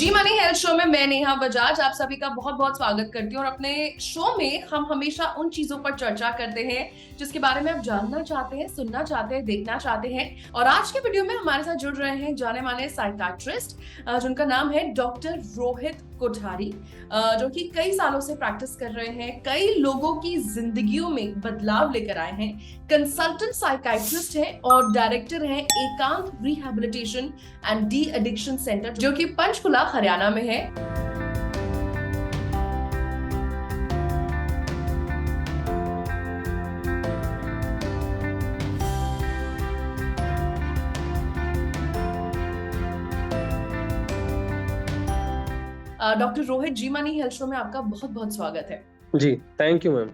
जी money health show में मैं नेहा बजाज आप सभी का बहुत बहुत स्वागत करती हूँ। और अपने शो में हम हमेशा उन चीजों पर चर्चा करते हैं जिसके बारे में आप जानना चाहते हैं, सुनना चाहते हैं, देखना चाहते हैं। और आज के वीडियो में हमारे साथ जुड़ रहे हैं जाने माने साइकाट्रिस्ट जिनका नाम है डॉक्टर रोहित कोठारी, जो कि कई सालों से प्रैक्टिस कर रहे हैं, कई लोगों की जिंदगियों में बदलाव लेकर आए हैं, कंसल्टेंट साइकाट्रिस्ट हैं और डायरेक्टर हैं Ekant rehabilitation and de addiction centre, जो कि पंचकुला हरियाणा में है। Doctor Rohit, ji money health show में आपका बहुत बहुत स्वागत है। जी thank you ma'am.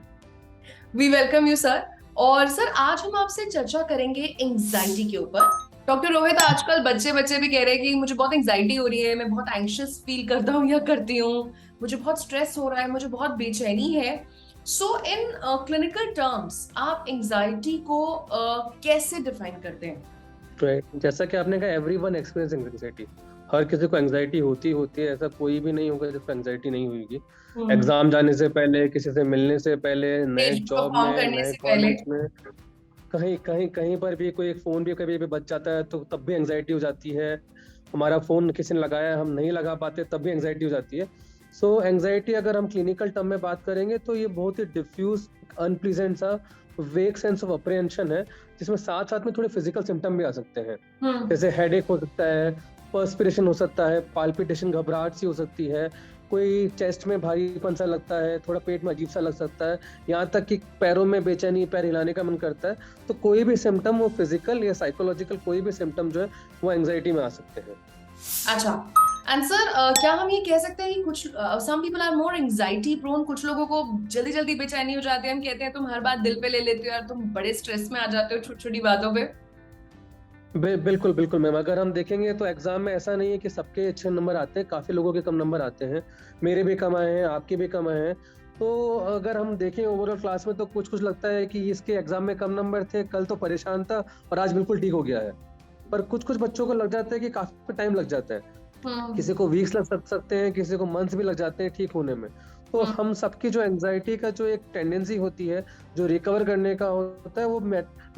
We welcome you sir. और सर, आज हम आपसे चर्चा करेंगे एंजाइटी के ऊपर। डॉक्टर रोहित, आजकल बच्चे भी कह रहे हैं कि मुझे बहुत एंजाइटी हो रही है, मैं बहुत एंग्शियस फील करता हूँ या करती हूँ, मुझे बहुत स्ट्रेस हो रहा है, मुझे बहुत बेचैनी है। सो इन क्लिनिकल टर्म्स आप एंजाइटी को कैसे डिफाइन करते हैं? जैसा कि आपने कहा, एवरीवन एक्सपीरियंस एंग्जाइटी। हर किसी को एंग्जाइटी होती है, ऐसा कोई भी नहीं होगा जिसको एंग्जाइटी नहीं होगी। एग्जाम जाने से पहले, किसी से मिलने से पहले, नए जॉब में, नए कॉलेज में, कहीं कहीं कहीं पर भी कोई एक फोन भी कभी भी बच जाता है तो तब भी एंग्जाइटी हो जाती है। हमारा फोन किसी ने लगाया है, हम नहीं लगा पाते, तब भी एंग्जाइटी हो जाती है। सो एंग्जाइटी अगर हम क्लिनिकल टर्म में बात करेंगे तो ये बहुत ही डिफ्यूज, अनप्लीजेंट सा वेक सेंस ऑफ अप्रिहेंशन है, जिसमें साथ साथ में थोड़े फिजिकल सिम्टम भी आ सकते हैं। जैसे हेडेक हो सकता है, पर्स्पिरेशन हो सकता है, पाल्पिटेशन, घबराहट सी हो सकती है, कोई चेस्ट में भारीपन सा लगता है, थोड़ा पेट में अजीब सा लग सकता है, यहाँ तक कि पैरों में बेचैनी, पैर हिलाने का मन करता है। तो कोई भी सिम्टम, वो फिजिकल या साइकोलॉजिकल, कोई भी सिम्टम जो है वो एंग्जाइटी में आ सकते हैं। अच्छा, एंड सर, क्या हम ये कह सकते हैं कि कुछ some people are more anxiety prone? कुछ लोगों को जल्दी जल्दी बेचैनी हो जाती है, हम कहते हैं तुम हर बात दिल पे ले लेते हो यार, तुम बड़े स्ट्रेस में आ जाते हो छोटी छोटी बातों पे। बिल्कुल बिल्कुल मैम। अगर हम देखेंगे तो एग्जाम में ऐसा नहीं है कि सबके अच्छे नंबर आते हैं, काफी लोगों के कम नंबर आते हैं, मेरे भी कम आए हैं, आपके भी कम आए हैं। तो अगर हम देखें ओवरऑल क्लास में तो कुछ कुछ लगता है कि इसके एग्जाम में कम नंबर थे, कल तो परेशान था और आज बिल्कुल ठीक हो गया है। पर कुछ कुछ बच्चों को लग जाता है कि काफी टाइम लग जाता है, किसी को वीक्स लग सकते हैं, किसी को मंथ्स भी लग जाते हैं ठीक होने में। तो हम सबकी जो एंग्जाइटी का जो एक टेंडेंसी होती है, जो रिकवर करने का होता है, वो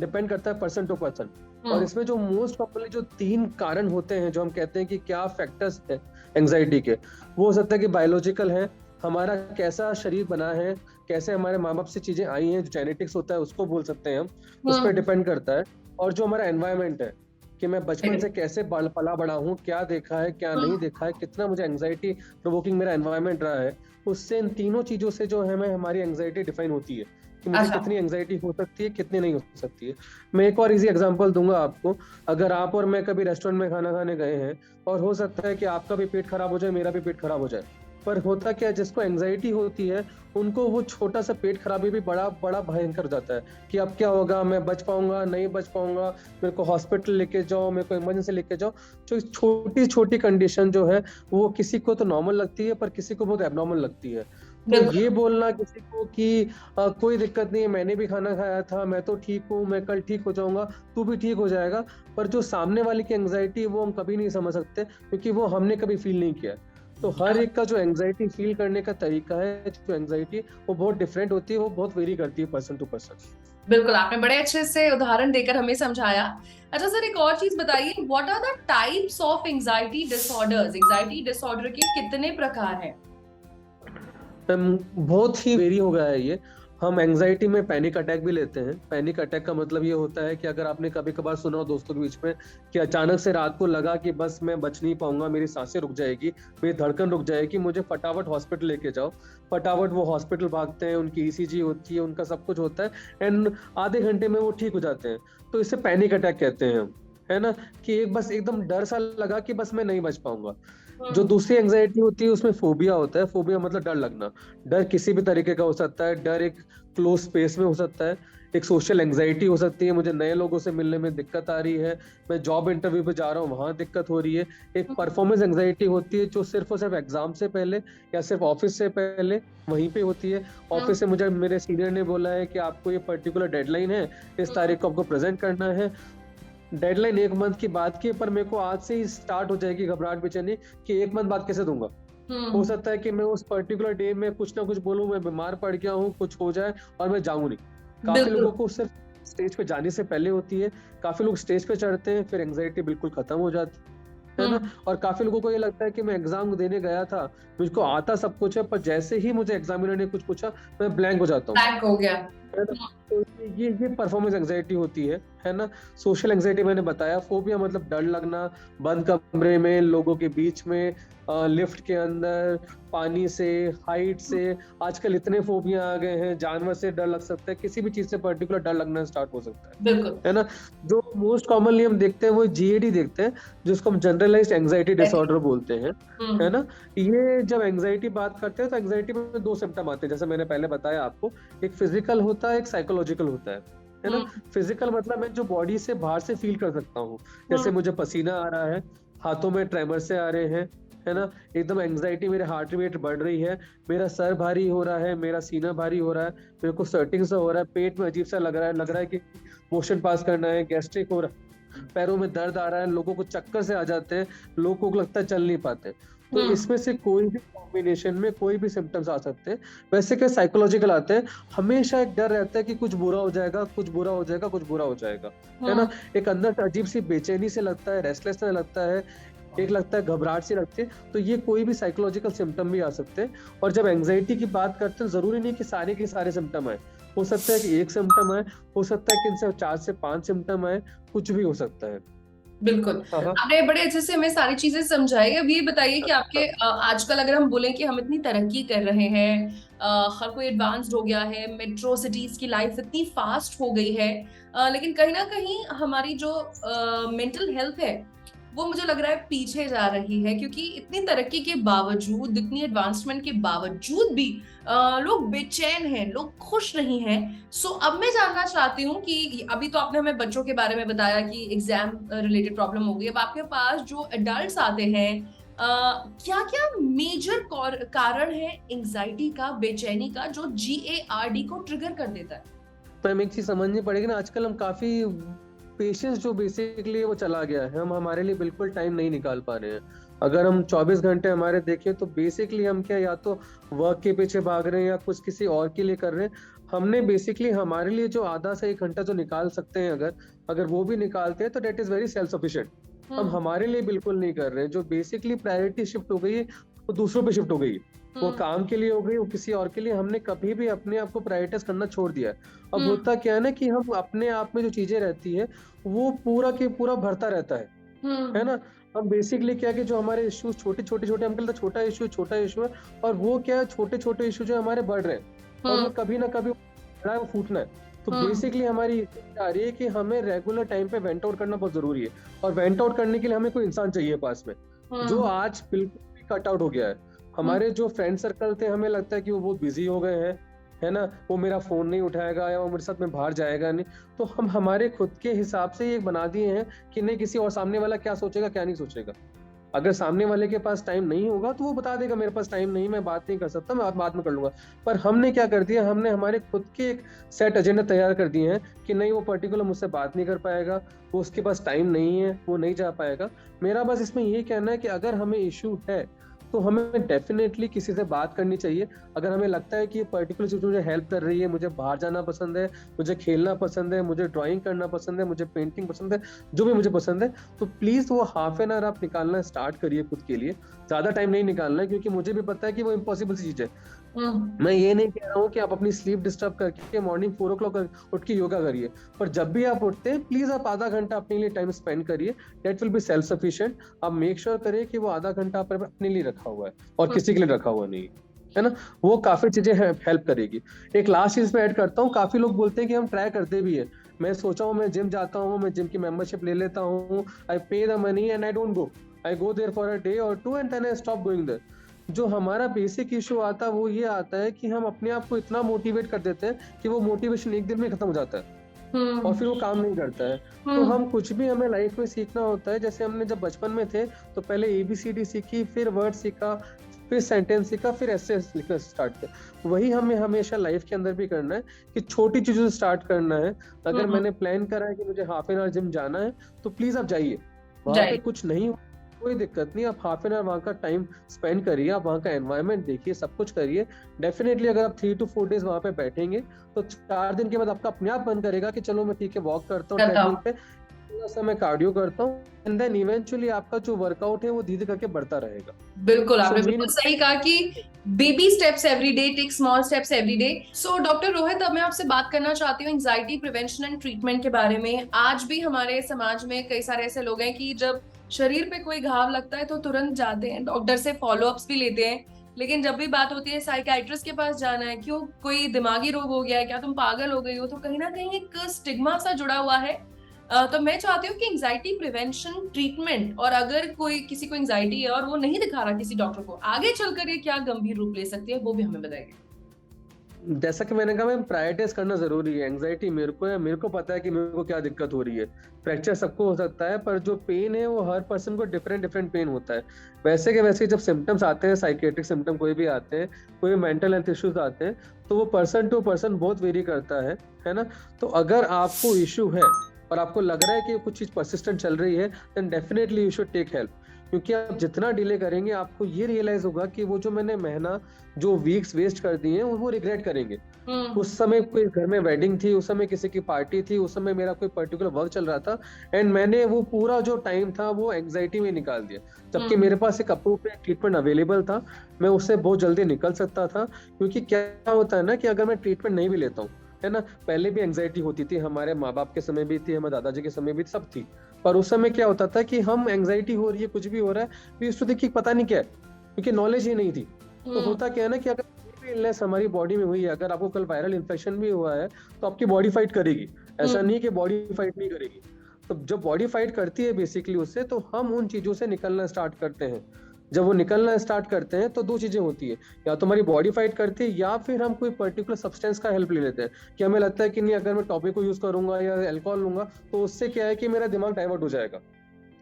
डिपेंड करता है पर्सन टू पर्सन। और इसमें जो मोस्ट प्रॉब्लली जो 3 कारण होते हैं, जो हम कहते हैं कि क्या फैक्टर्स है एंग्जाइटी के, वो हो सकता है कि बायोलॉजिकल है, हमारा कैसा शरीर बना है, कैसे हमारे माँ बाप से चीजें आई हैं, जो जेनेटिक्स होता है उसको बोल सकते हैं हम, उस पर डिपेंड करता है। और जो हमारा एनवायरमेंट है, कि मैं बचपन से कैसे पला बड़ा हूँ, क्या देखा है, क्या नहीं देखा है, कितना मुझे एंग्जाइटी प्रोवोकिंग मेरा एनवायरनमेंट रहा है, उससे, इन तीनों चीजों से जो है हमारी एंग्जाइटी डिफाइन होती है कि मुझे कितनी एंग्जाइटी हो सकती है, कितनी नहीं हो सकती है। मैं एक और इजी एग्जांपल दूंगा आपको। अगर आप और मैं कभी रेस्टोरेंट में खाना खाने गए हैं, और हो सकता है कि आपका भी पेट खराब हो जाए, मेरा भी पेट खराब हो जाए, पर होता क्या है, जिसको एंग्जाइटी होती है उनको वो छोटा सा पेट खराबी भी बड़ा बड़ा भयंकर हो जाता है कि अब क्या होगा, मैं बच पाऊंगा, नहीं बच पाऊंगा, मेरे को हॉस्पिटल लेके जाओ, मेरे को इमरजेंसी लेके जाओ। जो छोटी छोटी कंडीशन जो है वो किसी को तो नॉर्मल लगती है, पर किसी को बहुत एबनॉर्मल लगती है। तो ये बोलना किसी को कि कोई दिक्कत नहीं है, मैंने भी खाना खाया था, मैं तो ठीक हूँ, मैं कल ठीक हो जाऊंगा, तू भी ठीक हो जाएगा, पर जो सामने वाले की एंग्जाइटी वो हम कभी नहीं समझ सकते, क्योंकि वो हमने कभी फील नहीं किया। तो हर एक का जो एंग्जाइटी फील करने का तरीका है, जो एंग्जाइटी, वो बहुत डिफरेंट होती है, वो बहुत वेरी करती है पर्सन टू पर्सन। बिल्कुल, आपने बड़े अच्छे से उदाहरण देकर हमें समझाया। अच्छा सर, एक और चीज बताइए, what are the types of anxiety disorders? Anxiety disorder के कितने प्रकार हैं? बहुत ही वेरी हो गया है ये। हम एंजाइटी में पैनिक अटैक भी लेते हैं। पैनिक अटैक का मतलब ये होता है कि अगर आपने कभी कभार सुना हो दोस्तों के बीच में कि अचानक से रात को लगा कि बस मैं बच नहीं पाऊंगा, मेरी सांसें रुक जाएगी, मेरी धड़कन रुक जाएगी, मुझे फटाफट हॉस्पिटल लेके जाओ। फटाफट वो हॉस्पिटल भागते हैं, उनकी ईसीजी होती है, उनका सब कुछ होता है, एंड आधे घंटे में वो ठीक हो जाते हैं। तो इसे पैनिक अटैक कहते हैं हम, है ना, कि एक बस एकदम डर सा लगा कि बस मैं नहीं बच पाऊंगा। जो दूसरी एंजाइटी होती है उसमें फोबिया होता है। फोबिया मतलब डर लगना। डर किसी भी तरीके का हो सकता है। डर एक क्लोज स्पेस में हो सकता है, एक सोशल एंजाइटी हो सकती है, मुझे नए लोगों से मिलने में दिक्कत आ रही है, मैं जॉब इंटरव्यू पे जा रहा हूँ, वहां दिक्कत हो रही है। एक परफॉर्मेंस एंजाइटी होती है, जो सिर्फ और सिर्फ एग्जाम से पहले या सिर्फ ऑफिस से पहले वहीं पे होती है। ऑफिस से मुझे मेरे सीनियर ने बोला है कि आपको ये पर्टिकुलर डेडलाइन है, इस तारीख को आपको प्रेजेंट करना है, डेडलाइन 1 मंथ की बात की, पर मेरे को आज से ही स्टार्ट हो जाएगी घबराहट, बेचैनी कि 1 मंथ बाद कैसे दूंगा। हो सकता है कि मैं उस पर्टिकुलर डे में कुछ ना कुछ बोलूं, मैं बीमार पड़ गया हूँ, कुछ हो जाए और मैं जाऊं नहीं। काफी बिल्कुल। लोगों को सिर्फ स्टेज पे जाने से पहले होती है। काफी लोग स्टेज पे चढ़ते हैं, फिर एंग्जाइटी बिल्कुल खत्म हो जाती है ना। हम्म। और काफी लोगों को ये लगता है कि मैं एग्जाम देने गया था, मुझको आता सब कुछ है, पर जैसे ही मुझे एग्जामिनर ने कुछ पूछा मैं ब्लैंक हो जाता हूँ, ब्लैंक हो गया। है ना। तो ये परफॉर्मेंस एंग्जाइटी होती है ना। सोशल एंग्जाइटी मैंने बताया, फोबिया मतलब डर लगना, बंद कमरे में, लोगों के बीच में, लिफ्ट के अंदर, पानी से, हाइट से। आजकल इतने फोबिया आ गए हैं, जानवर से डर लग सकता है, किसी भी चीज से पर्टिकुलर डर लगना स्टार्ट हो सकता बिल्कुल। है ना। जो मोस्ट कॉमनली हम देखते हैं वो जीएडी देखते हैं, जिसको हम जनरलाइज्ड एंग्जाइटी डिसऑर्डर बोलते हैं, है ना। ये जब एंग्जाइटी बात करते हैं तो एंग्जाइटी में 2 सिम्टम आते हैं, जैसे मैंने पहले बताया आपको। एक फिजिकल होता है, एक साइकोलॉजिकल होता है ना। फिजिकल मतलब मैं जो बॉडी से बाहर से फील कर सकता हूँ, जैसे मुझे पसीना आ रहा है, हाथों में ट्रेमर से आ रहे हैं, है ना। एकदम एंग्जाइटी, मेरे हार्ट रेट बढ़ रही है, मेरा सर भारी हो रहा है, मेरा सीना भारी हो रहा है, मेरे को स्वेटिंग सा हो रहा है, पेट में अजीब सा लग रहा है कि मोशन पास करना है, गैस्ट्रिक हो रहा है, पैरों में दर्द आ रहा है, लोगों को चक्कर से आ जाते हैं, लोगों को लगता है चल नहीं पाते। तो इसमें से कोई भी कॉम्बिनेशन में कोई भी सिम्टम्स आ सकते हैं। वैसे क्या साइकोलॉजिकल आते हैं, हमेशा एक डर रहता है कि कुछ बुरा हो जाएगा, कुछ बुरा हो जाएगा, कुछ बुरा हो जाएगा, है ना। एक अंदर से अजीब सी बेचैनी से लगता है, रेस्टलेसनेस लगता है, एक लगता है घबराहट सी लगती है। तो ये कोई भी साइकोलॉजिकल सिम्टम भी आ सकते हैं। और जब एंग्जाइटी की बात करते हैं, जरूरी नहीं कि सारे के सारे सिम्टम आए, हो सकता है कि एक सिम्टम आए, हो सकता है कि इनसे 4 से 5 सिम्टम आए, कुछ भी हो सकता है। बिल्कुल। हाँ, हाँ। आपने बड़े अच्छे से हमें सारी चीजें समझाई। अब ये बताइए कि आपके आजकल अगर हम बोलें कि हम इतनी तरक्की कर रहे हैं, हर कोई एडवांस्ड हो गया है, मेट्रो सिटीज की लाइफ इतनी फास्ट हो गई है, लेकिन कहीं ना कहीं हमारी जो मेंटल हेल्थ है वो मुझे लग रहा है पीछे जा रही है, क्योंकि इतनी तरक्की के बावजूद, इतनी एडवांसमेंट के बावजूद भी लोग बेचैन हैं, लोग खुश नहीं हैं। सो अब मैं जानना चाहती हूँ कि अभी तो आपने हमें बच्चों के बारे में बताया कि एग्जाम रिलेटेड प्रॉब्लम हो गई, अब आपके पास जो एडल्ट्स आते हैं, क्या क्या मेजर कारण है एंजाइटी का, बेचैनी का, जो GARD को ट्रिगर कर देता है? तो हमें एक चीज समझनी पड़ेगी ना, आजकल हम काफी पेशेंस जो बेसिकली वो चला गया है, हम हमारे लिए बिल्कुल टाइम नहीं निकाल पा रहे हैं। अगर हम 24 घंटे हमारे देखें तो बेसिकली हम क्या, या तो वर्क के पीछे भाग रहे हैं या कुछ किसी और के लिए कर रहे हैं। हमने बेसिकली हमारे लिए जो आधा से 1 घंटा जो निकाल सकते हैं, अगर अगर वो भी निकालते हैं तो that is very self sufficient. हम हमारे लिए बिल्कुल नहीं कर रहे हैं। जो बेसिकली प्रायोरिटी शिफ्ट हो गई है वो दूसरों पे शिफ्ट हो गई है। वो काम के लिए हो गई, वो किसी और के लिए। हमने कभी भी अपने आप को प्रायोरिटाइज करना छोड़ दिया है। अब होता क्या है ना कि हम अपने आप में जो चीजें रहती है वो पूरा के पूरा भरता रहता है ना। हम बेसिकली क्या कि जो हमारे इश्यूज छोटे हमको लगता है छोटा इशू है, और वो क्या छोटे छोटे इशू जो हमारे बढ़ रहे हैं, और वो कभी ना कभी बड़ा है, वो फूटना है। तो बेसिकली हमारी आ रही है कि हमें रेगुलर टाइम पे वेंट आउट करना बहुत जरूरी है। और वेंट आउट करने के लिए हमें कोई इंसान चाहिए पास में, जो आज बिल्कुल भी कट आउट हो गया है। हमारे जो फ्रेंड सर्कल थे, हमें लगता है कि वो बहुत बिजी हो गए हैं, है ना। वो मेरा फोन नहीं उठाएगा या वो मेरे साथ में बाहर जाएगा नहीं। तो हम हमारे खुद के हिसाब से ये बना दिए हैं कि नहीं, किसी और सामने वाला क्या सोचेगा क्या नहीं सोचेगा। अगर सामने वाले के पास टाइम नहीं होगा तो वो बता देगा मेरे पास टाइम नहीं, मैं बात नहीं कर सकता, मैं बाद में कर लूंगा। पर हमने क्या कर दिया, हमने हमारे खुद के एक सेट एजेंडा तैयार कर दिए हैं कि नहीं, वो पर्टिकुलर मुझसे बात नहीं कर पाएगा, वो उसके पास टाइम नहीं है, वो नहीं जा पाएगा। मेरा बस इसमें ये कहना है कि अगर हमें इशू है तो हमें डेफिनेटली किसी से बात करनी चाहिए। अगर हमें लगता है कि ये पर्टिकुलर चीज मुझे हेल्प कर रही है, मुझे बाहर जाना पसंद है, मुझे खेलना पसंद है, मुझे ड्राइंग करना पसंद है, मुझे पेंटिंग पसंद है, जो भी मुझे पसंद है, तो प्लीज वो हाफ एन आवर आप निकालना स्टार्ट करिए खुद के लिए। ज्यादा टाइम नहीं निकालना है, क्योंकि मुझे भी पता है कि वो इम्पॉसिबल चीज है। मैं ये नहीं कह रहा हूँ कि आप अपनी स्लीप डिस्टर्ब करके मॉर्निंग 4 o'clock उठ के योगा करिए, पर जब भी आप उठते हैं प्लीज आप आधा घंटा अपने लिए टाइम स्पेंड करिए। That will be self sufficient. आप मेक श्योर करिए कि वो आधा घंटा आप अपने लिए रखा हुआ है और किसी के लिए रखा हुआ नहीं है ना। वो काफी चीजें हेल्प करेगी। एक लास्ट चीज पे ऐड करता हूँ, काफी लोग बोलते हैं कि हम ट्राई करते भी है। मैं सोचा हूँ, मैं जिम जाता हूँ, मैं जिम की मेंबरशिप ले लेता हूँ, I pay the money and I don't go. I go there for a day और 2 and then I stop going there. जो हमारा बेसिक इशू आता है वो ये आता है कि हम अपने आप को इतना मोटिवेट कर देते हैं कि वो मोटिवेशन एक दिन में खत्म हो जाता है और फिर वो काम नहीं करता है। तो हम कुछ भी हमें लाइफ में सीखना होता है, जैसे हमने जब बचपन में थे तो पहले ABCD सीखी, फिर वर्ड सीखा, फिर सेंटेंस लिखा, फिर ऐसे लिखना स्टार्ट किया। वही हमें हमेशा लाइफ के अंदर भी करना है कि छोटी चीजों से स्टार्ट करना है। अगर मैंने प्लान करा है कि मुझे हाफ एन आवर जिम जाना है, तो प्लीज आप जाइए। वहां पे राइट। कुछ नहीं हो, कोई दिक्कत नहीं, आप हाफ एन आवर वहाँ का टाइम स्पेंड करिए, आप वहाँ का एनवायरनमेंट देखिए, सब कुछ करिए। डेफिनेटली अगर आप 3 to 4 डेज वहाँ पे बैठेंगे, तो 4 दिन के बाद आपका अपने आप मन करेगा कि चलो मैं ठीक है वॉक करता हूँ बताओ। ट्रेडमिल पे, थोड़ा सा मैं कार्डियो करता हूँ, एंड देन इवेंचुअली आपका जो वर्कआउट है वो धीरे करके बढ़ता रहेगा। बिल्कुल, सो आपने मेन बिल्कुल सही कहा कि baby steps every day, take small steps every day. So doctor Rohit, अब मैं आपसे बात करना चाहती हूँ एंजाइटी प्रिवेंशन एंड ट्रीटमेंट के बारे में। आज भी हमारे समाज में कई सारे ऐसे लोग हैं कि जब शरीर पे कोई घाव लगता है तो तुरंत जाते हैं डॉक्टर से, फॉलो अप्स भी लेते हैं, लेकिन जब भी बात होती है साइकाइट्रिस्ट के पास जाना है, क्यों कोई दिमागी रोग हो गया है, क्या तुम पागल हो गई हो, तो कहीं ना कहीं एक स्टिग्मा सा जुड़ा हुआ है। तो मैं चाहती हूँ कि एंजाइटी प्रिवेंशन ट्रीटमेंट, और अगर कोई किसी को एंजाइटी है और वो नहीं दिखा रहा किसी डॉक्टर को, आगे चलकर ये क्या गंभीर रूप ले सकती है, वो भी हमें बताइए। जैसा कि मैंने कहा, मैम प्रायोरिटाइज करना जरूरी है। एंजाइटी मेरे को है, मेरे को पता है कि मेरे को क्या दिक्कत हो रही है। फ्रैक्चर सबको हो सकता है, पर जो पेन है वो हर पर्सन को डिफरेंट डिफरेंट पेन होता है। वैसे के वैसे जब सिम्टम्स आते हैं, साइकेट्रिक सिम्टम कोई भी आते हैं, कोई मेंटल हेल्थ इश्यूज आते हैं, तो वो पर्सन टू पर्सन बहुत वेरी करता है ना। तो अगर आपको इश्यू है और आपको लग रहा है कि कुछ चीज परसिस्टेंट चल रही है, then definitely you should take help. क्योंकि आप जितना डिले करेंगे, आपको ये रियलाइज होगा कि वो जो मैंने महीना, जो वीक्स वेस्ट कर दिए हैं, वो रिग्रेट करेंगे। उस समय कोई घर में वेडिंग थी, उस समय किसी की पार्टी थी, उस समय मेरा कोई पर्टिकुलर वर्क चल रहा था, एंड मैंने वो पूरा जो टाइम था वो एंजाइटी में निकाल दिया, जबकि मेरे पास एक अप्रोप्रिएट ट्रीटमेंट अवेलेबल था। मैं उससे बहुत जल्दी निकल सकता था। क्योंकि क्या होता है ना कि अगर मैं ट्रीटमेंट नहीं भी लेता हूँ, है ना, पहले भी एंजाइटी होती थी, हमारे माँ बाप के समय भी थी, हमारे दादाजी के समय भी सब थी। पर उस समय क्या होता था कि हम एंजाइटी हो रही है, कुछ भी हो रहा है, भी उसको देखिए पता नहीं क्या है, क्योंकि नॉलेज ही नहीं थी। तो होता क्या है ना कि अगर कोई भी इलनेस हमारी बॉडी में हुई है, अगर आपको कल वायरल इन्फेक्शन भी हुआ है, तो आपकी बॉडी फाइट करेगी। ऐसा नहीं कि बॉडी फाइट नहीं करेगी। तो जब बॉडी फाइट करती है बेसिकली उससे, तो हम उन चीजों से निकलना स्टार्ट करते हैं। जब वो निकलना स्टार्ट करते हैं तो दो चीजें होती है, या तो हमारी बॉडी फाइट करती है, या फिर हम कोई पर्टिकुलर सब्सटेंस का हेल्प ले लेते हैं कि हमें लगता है कि नहीं, अगर मैं टॉपिक को यूज करूंगा या अल्कोहल लूंगा, तो उससे क्या है कि मेरा दिमाग डाइवर्ट हो जाएगा,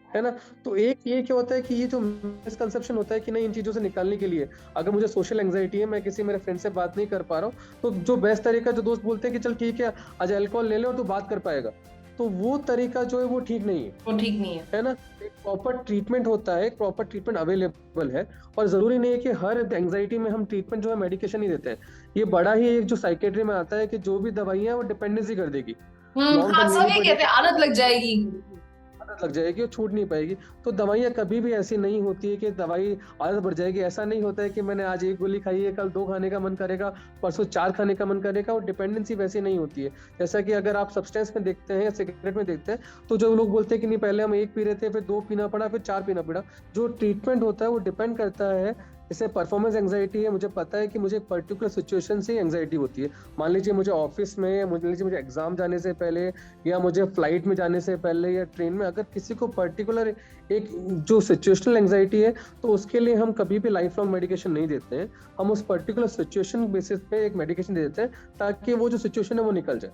है ना। तो एक ये क्या होता है कि ये जो मिसकंसेप्शन होता है कि नहीं, इन चीजों से निकालने के लिए, अगर मुझे सोशल एंजाइटी है, मैं किसी मेरे फ्रेंड से बात नहीं कर पा रहा हूँ, तो जो बेस्ट तरीका, जो दोस्त बोलते हैं कि चल ठीक है आज अल्कोहल ले ले और तू बात कर पाएगा, तो वो तरीका जो है वो ठीक नहीं है, वो ठीक नहीं है। है ना। एक प्रॉपर ट्रीटमेंट होता है, एक प्रॉपर ट्रीटमेंट अवेलेबल है। और जरूरी नहीं है कि हर एंजाइटी में हम ट्रीटमेंट जो है मेडिकेशन ही देते हैं। ये बड़ा ही एक जो साइकेट्री में आता है कि जो भी दवाइयां हैं वो डिपेंडेंसी कर देगी, लॉन्ग हाँ, टर्म सब लेनी ये कहते हैं पड़ेगी, आदत लग जाएगी। आदत लग जाएगी और छूट नहीं पाएगी। तो दवाइयाँ कभी भी ऐसी नहीं होती है कि दवाई आदत बढ़ जाएगी। ऐसा नहीं होता है कि मैंने आज 1 गोली खाई है, कल 2 खाने का मन करेगा, परसों 4 खाने का मन करेगा। और डिपेंडेंसी वैसी नहीं होती है। जैसा कि अगर आप सब्सटेंस में देखते हैं या सिगरेट में देखते हैं, तो जो लोग बोलते हैं कि नहीं, पहले हम 1 पी रहे थे, फिर 2 पीना पड़ा, फिर 4 पीना पड़ा। जो ट्रीटमेंट होता है वो डिपेंड करता है। जैसे परफॉर्मेंस एंजाइटी है, मुझे पता है कि मुझे पर्टिकुलर सिचुएशन से एंजाइटी होती है। मान लीजिए मुझे ऑफिस में, मान लीजिए मुझे एग्जाम जाने से पहले, या मुझे फ्लाइट में जाने से पहले, या ट्रेन में, अगर किसी को पर्टिकुलर एक जो सिचुएशनल एंजाइटी है, तो उसके लिए हम कभी भी लाइफ लॉन्ग मेडिकेशन नहीं देते हैं। हम उस पर्टिकुलर सिचुएशन बेसिस पे एक मेडिकेशन दे देते हैं, ताकि वो जो सिचुएशन है वो निकल जाए।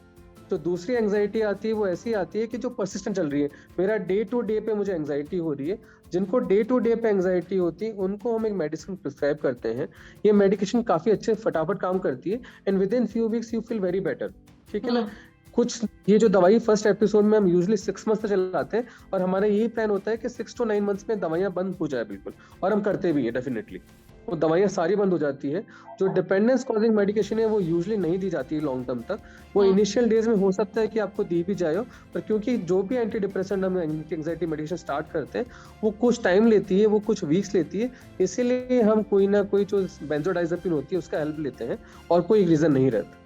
तो दूसरी एंजाइटी आती है, वो ऐसी आती है कि जो परसिस्टेंट चल रही है। मेरा डे टू डे पे मुझे एंजाइटी हो रही है। जिनको डे टू डे पे एंजाइटी होती है, उनको हम एक मेडिसिन प्रिस्क्राइब करते हैं। ये मेडिकेशन काफी अच्छे फटाफट काम करती है, and with in few weeks you feel very better. ठीक है ना। कुछ ये जो दवाई फर्स्ट एपिसोड में हम यूजुअली 6 मंथ्स तक चलाते हैं, और हमारा यही प्लान होता है कि 6 to 9 मंथ्स में दवाइयां बंद हो जाए बिल्कुल। और हम करते भी हैं डेफिनेटली। वो दवाइयां सारी बंद हो जाती है। जो डिपेंडेंस कॉजिंग मेडिकेशन है वो यूजुअली नहीं दी जाती है लॉन्ग टर्म तक। वो इनिशियल डेज में हो सकता है कि आपको दी भी जाए, पर क्योंकि जो भी एंटी डिप्रेसेंट हम एंजाइटी मेडिकेशन स्टार्ट करते हैं, वो कुछ टाइम लेती है, वो कुछ वीक्स लेती है। इसीलिए हम कोई ना कोई जो बेंजोडाइजेपिन होती है उसका हेल्प लेते हैं, और कोई रीजन नहीं रहता।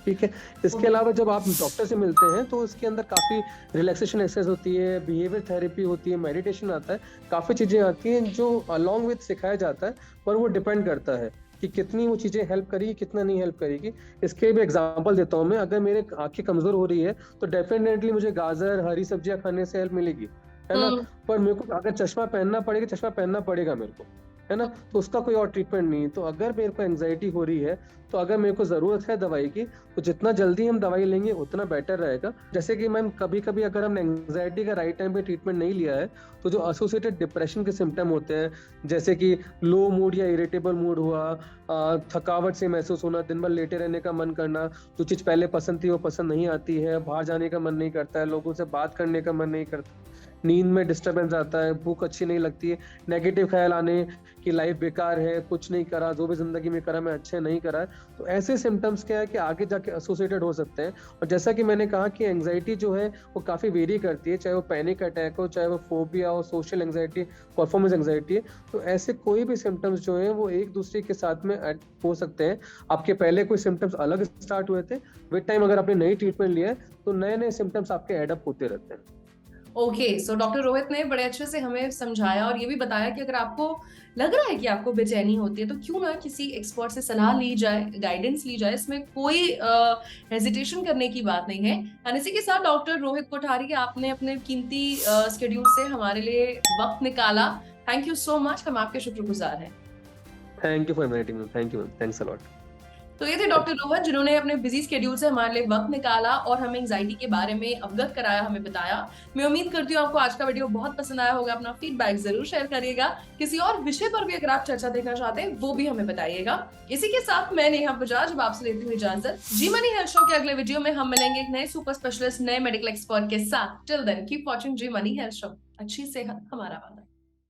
ठीक है। इसके अलावा जब आप डॉक्टर से मिलते हैं, तो उसके अंदर काफ़ी रिलैक्सेशन एक्सरसाइज होती है, बिहेवियर थेरेपी होती है, मेडिटेशन आता है, काफ़ी चीज़ें आती हैं जो अलॉन्ग विद सिखाया जाता है। पर वो डिपेंड करता है कि कितनी वो चीज़ें हेल्प करेगी, कितना नहीं हेल्प करेगी। इसके भी एग्जांपल देता हूँ मैं। अगर मेरे आंखें कमज़ोर हो रही है, तो डेफिनेटली मुझे गाजर, हरी सब्जियां खाने से हेल्प मिलेगी, है ना। पर मेरे को अगर चश्मा पहनना पड़ेगा, चश्मा पहनना पड़ेगा मेरे को, है ना? तो उसका कोई और ट्रीटमेंट नहीं है। तो अगर मेरे को एंग्जायटी हो रही है, तो अगर मेरे को ज़रूरत है दवाई की, तो जितना जल्दी हम दवाई लेंगे उतना बेटर रहेगा। जैसे कि मैम कभी-कभी अगर हमने एंग्जायटी का राइट टाइम पे ट्रीटमेंट नहीं लिया है, तो जो एसोसिएटेड डिप्रेशन के सिम्पटम होते हैं, जैसे कि लो मूड या इरिटेबल मूड हुआ, थकावट से महसूस होना, दिन भर लेटे रहने का मन करना, जो चीज़ पहले पसंद थी वो पसंद नहीं आती है, बाहर जाने का मन नहीं करता है, लोगों से बात करने का मन नहीं करता, नींद में डिस्टर्बेंस आता है, भूख अच्छी नहीं लगती है, नेगेटिव ख्याल आने कि लाइफ बेकार है, कुछ नहीं करा, जो भी ज़िंदगी में करा मैं अच्छे नहीं करा है। तो ऐसे सिम्पटम्स क्या है कि आगे जाके एसोसिएटेड हो सकते हैं। और जैसा कि मैंने कहा कि एंग्ज़ायटी जो है वो काफ़ी वेरी करती है, चाहे वो पैनिक अटैक हो, चाहे वो फ़ोबिया हो, सोशल एंग्ज़ायटी, परफॉर्मेंस एंग्ज़ायटी है। तो ऐसे कोई भी सिम्पटम्स जो हैं वो एक-दूसरे के साथ में हो सकते हैं। आपके पहले कोई सिम्पटम्स अलग स्टार्ट हुए थे, विद टाइम अगर आपने नई ट्रीटमेंट लिया है, तो नए-नए सिम्पटम्स आपके ऐड अप होते रहते हैं। ओके, सो डॉक्टर रोहित ने बड़े अच्छे से हमें समझाया और ये भी बताया कि अगर आपको लग रहा है कि आपको बेचैनी होती है तो क्यों ना किसी एक्सपर्ट से सलाह ली जाए, गाइडेंस ली जाए। इसमें कोई हेजिटेशन करने की बात नहीं है। और इसी के साथ डॉक्टर रोहित कोठारी, आपने अपने कीमती स्केड्यूल से हमारे लिए वक्त निकाला। थैंक यू सो मच, हम आपके शुक्रगुजार हैं। Thank you for inviting me. Thank you ma'am. Thanks a lot. तो ये थे डॉक्टर रोहन, जिन्होंने अपने बिजी स्केड्यूल से हमारे लिए वक्त निकाला और हमें एंग्जाइटी के बारे में अवगत कराया, हमें बताया। मैं उम्मीद करती हूँ आपको आज का वीडियो बहुत पसंद आया होगा। अपना फीडबैक जरूर शेयर करिएगा। किसी और विषय पर भी अगर आप चर्चा देखना चाहते हैं वो भी हमें बताइएगा। इसी के साथ मैं नेहा बजाज अब आपसे लेती हूँ इजाजत। जी मनी हेल्थ शो के अगले वीडियो में हम मिलेंगे एक नए सुपर स्पेशलिस्ट, नए मेडिकल एक्सपर्ट के साथ। टिल देन कीप वॉचिंग जी मनी हेल्थ शो। अच्छी सेहत हमारा वादा।